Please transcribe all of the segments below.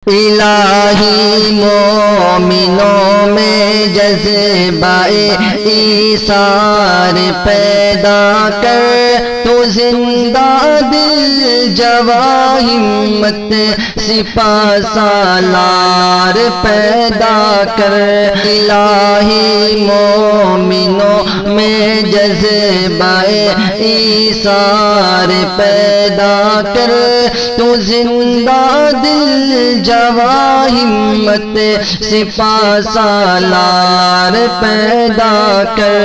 الہی مومنوں میں جذبہ ایثار پیدا کر، تو زندہ دل جواں ہمت سپاہ سالار پیدا کر۔ الہی مومنوں میں جذبہ ایثار پیدا کر، تو زندہ دل جواں ہمت سپاہ سالار پیدا کر۔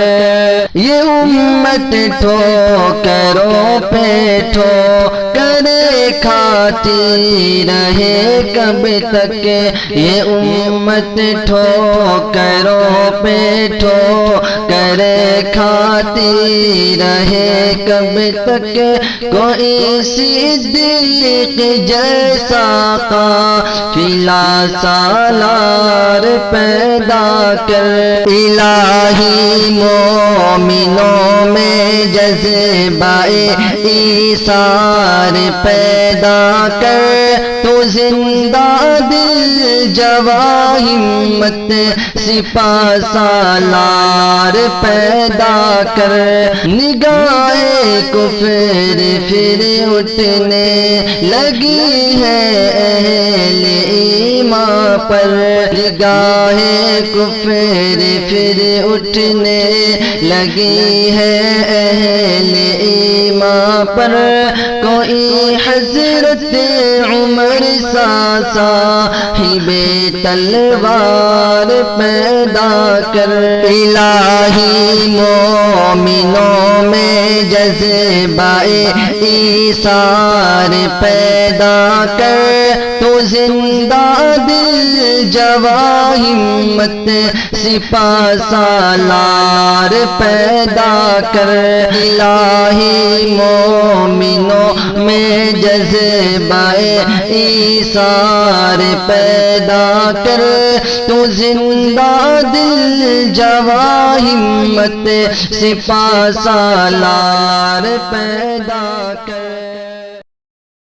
یہ امت ٹھوکروں پہ ٹھوکریں کھاتی رہے کب تک، یہ امت ٹھوکروں پہ ٹھوکریں کھاتی رہے کب تک، کوئی صدیق جیسا قافلہ سالار پیدا کر۔ الہی مومنوں میں جذبہ ایثار پیدا کر، تو زندہ دل جواں ہمت سپاہ سالار پیدا کر۔ نگاہ کفر پھر اٹھنے لگی ہے اہل ایمان پر، نگاہ کفر پھر اٹھنے لگی ہے اہل ایمان پر، کوئی حضرت عمر سا صاحب تلوار پیدا کر۔ الہی مومنوں میں جذبہ ایثار پیدا کر، تو زندہ دل جواں ہمت سپاہ سالار پیدا کر۔ الہی مومنوں میں جذبہ ایثار پیدا کر، تو زندہ دل جواں ہمت سپاہ سالار پیدا کر۔